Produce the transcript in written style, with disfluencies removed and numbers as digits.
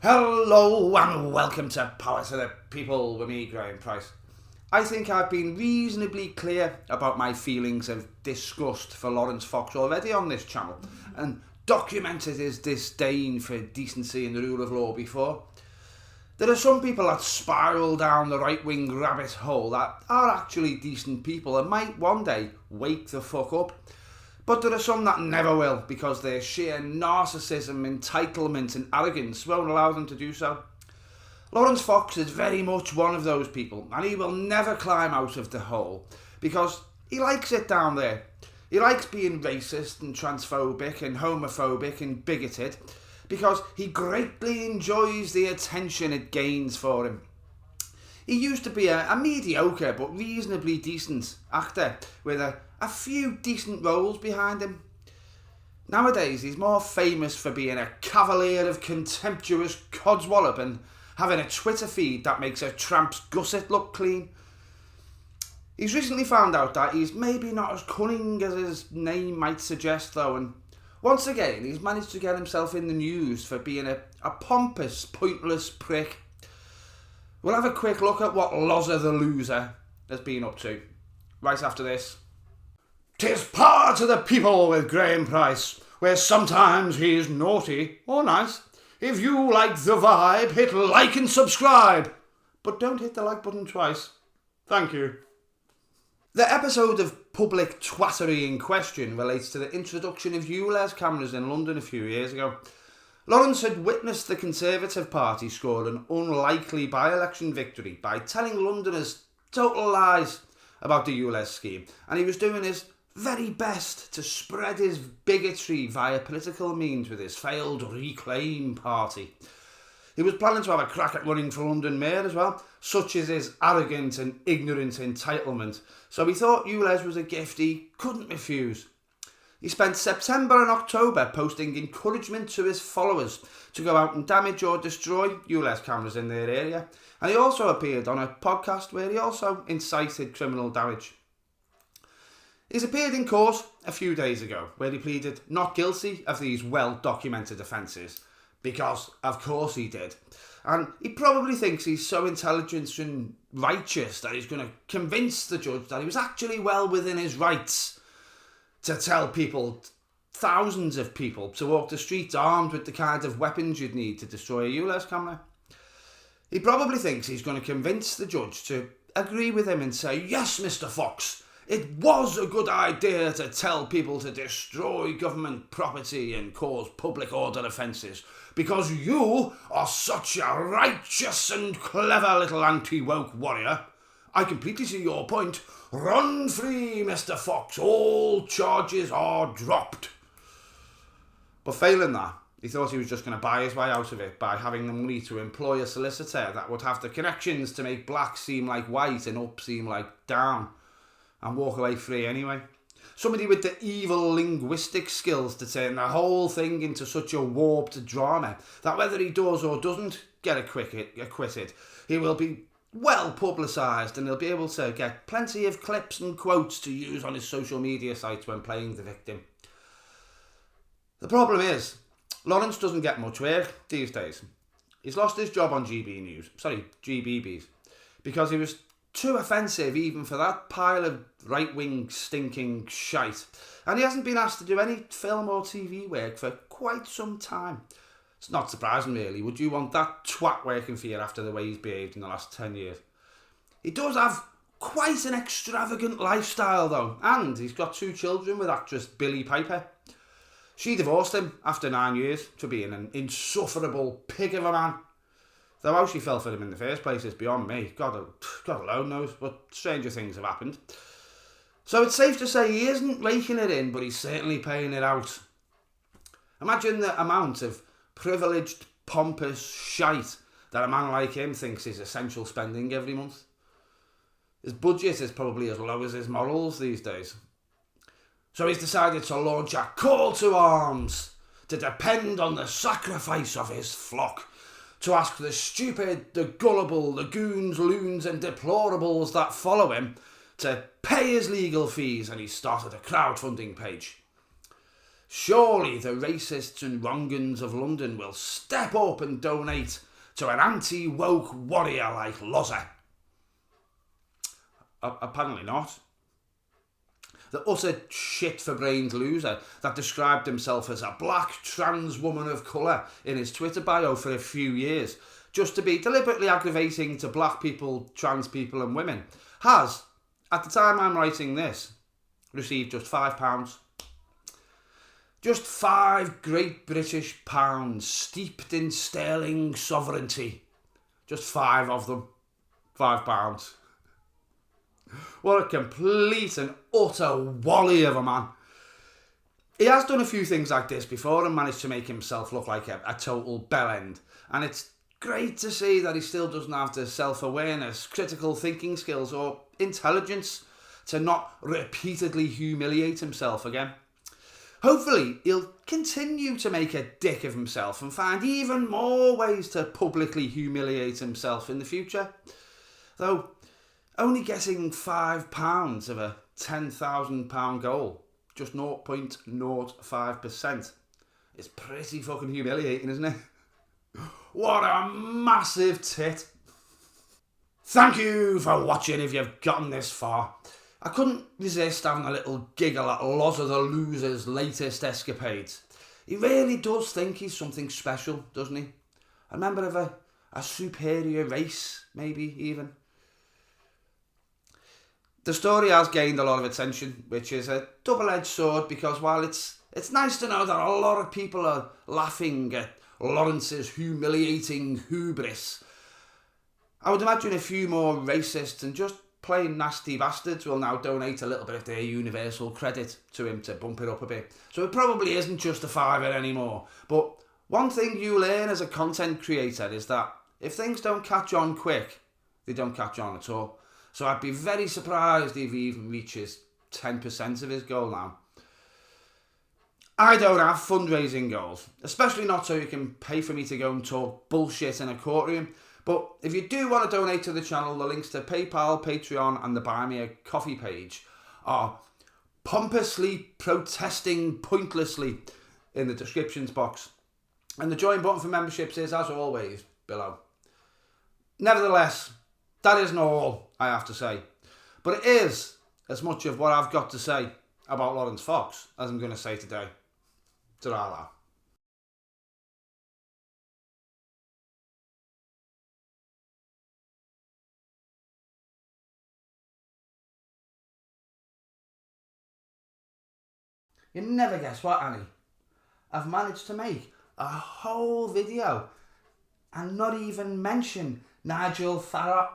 Hello and welcome to Power to the People with me, Graeme Pryce. I think I've been reasonably clear about my feelings of disgust for Laurence Fox already on this channel and documented his disdain for decency and the rule of law before. There are some people that spiral down the right-wing rabbit hole that are actually decent people and might one day wake the fuck up. But there are some that never will because their sheer narcissism, entitlement and arrogance won't allow them to do so. Laurence Fox is very much one of those people and he will never climb out of the hole because he likes it down there. He likes being racist and transphobic and homophobic and bigoted because he greatly enjoys the attention it gains for him. He used to be a mediocre but reasonably decent actor with a few decent roles behind him. Nowadays he's more famous for being a cavalier of contemptuous codswallop and having a Twitter feed that makes a tramp's gusset look clean. He's recently found out that he's maybe not as cunning as his name might suggest though, and once again he's managed to get himself in the news for being a pompous, pointless prick. We'll have a quick look at what Lozza the Loser has been up to right after this. 'Tis Power to the People with Graeme Pryce, where sometimes he's naughty or nice. If you like the vibe, hit like and subscribe. But don't hit the like button twice. Thank you. The episode of public twattery in question relates to the introduction of ULEZ cameras in London a few years ago. Laurence had witnessed the Conservative Party score an unlikely by-election victory by telling Londoners total lies about the ULEZ scheme, and he was doing his very best to spread his bigotry via political means with his failed Reclaim party. He was planning to have a crack at running for London Mayor as well, such is his arrogant and ignorant entitlement, so he thought ULEZ was a gift he couldn't refuse. He spent September and October posting encouragement to his followers to go out and damage or destroy ULEZ cameras in their area, and he also appeared on a podcast where he also incited criminal damage. He's appeared in court a few days ago where he pleaded not guilty of these well-documented offences, because of course he did. And he probably thinks he's so intelligent and righteous that he's going to convince the judge that he was actually well within his rights to tell people, thousands of people, to walk the streets armed with the kind of weapons you'd need to destroy a ULEZ camera. He probably thinks he's going to convince the judge to agree with him and say, yes, Mr. Fox, it was a good idea to tell people to destroy government property and cause public order offences because you are such a righteous and clever little anti-woke warrior. I completely see your point. Run free, Mr. Fox. All charges are dropped. But failing that, he thought he was just going to buy his way out of it by having the money to employ a solicitor that would have the connections to make black seem like white and up seem like down, and walk away free anyway. Somebody with the evil linguistic skills to turn the whole thing into such a warped drama that whether he does or doesn't get acquitted, he will be well publicised and he'll be able to get plenty of clips and quotes to use on his social media sites when playing the victim. The problem is, Laurence doesn't get much work these days. He's lost his job on GBBs, because he was too offensive even for that pile of right-wing stinking shite. And he hasn't been asked to do any film or TV work for quite some time. It's not surprising really. Would you want that twat working for you after the way he's behaved in the last 10 years? He does have quite an extravagant lifestyle though, and he's got 2 children with actress Billie Piper. She divorced him after 9 years for being an insufferable pig of a man. Though how she fell for him in the first place is beyond me. God alone knows, but stranger things have happened. So it's safe to say he isn't raking it in, but he's certainly paying it out. Imagine the amount of privileged, pompous shite that a man like him thinks is essential spending every month. His budget is probably as low as his morals these days. So he's decided to launch a call to arms to depend on the sacrifice of his flock, to ask the stupid, the gullible, the goons, loons and deplorables that follow him to pay his legal fees, and he started a crowdfunding page. Surely the racists and wrong'uns of London will step up and donate to an anti-woke warrior like Loza. Apparently not. The utter shit-for-brains loser that described himself as a black trans woman of colour in his Twitter bio for a few years, just to be deliberately aggravating to black people, trans people and women, has, at the time I'm writing this, received just £5. Just 5 great British pounds steeped in sterling sovereignty. Just 5 of them. £5. What a complete and utter wally of a man. He has done a few things like this before and managed to make himself look like a total bellend. And it's great to see that he still doesn't have the self-awareness, critical thinking skills or intelligence to not repeatedly humiliate himself again. Hopefully, he'll continue to make a dick of himself and find even more ways to publicly humiliate himself in the future. Though, only getting £5 of a £10,000 goal, just 0.05%, is pretty fucking humiliating, isn't it? What a massive tit. Thank you for watching if you've gotten this far. I couldn't resist having a little giggle at Loza the Loser's latest escapades. He really does think he's something special, doesn't he? A member of a superior race, maybe even. The story has gained a lot of attention, which is a double-edged sword, because while it's nice to know that a lot of people are laughing at Laurence's humiliating hubris, I would imagine a few more racists and just plain nasty bastards will now donate a little bit of their universal credit to him to bump it up a bit. So it probably isn't just a fiver anymore. But one thing you learn as a content creator is that if things don't catch on quick, they don't catch on at all. So I'd be very surprised if he even reaches 10% of his goal now. I don't have fundraising goals, especially not so you can pay for me to go and talk bullshit in a courtroom. But if you do want to donate to the channel, the links to PayPal, Patreon and the Buy Me a Coffee page are pompously protesting pointlessly in the descriptions box. And the join button for memberships is, as always, below. Nevertheless, that isn't all I have to say. But it is as much of what I've got to say about Laurence Fox as I'm going to say today. Ta-ra. You never guess what, Annie? I've managed to make a whole video and not even mention Nigel Farage.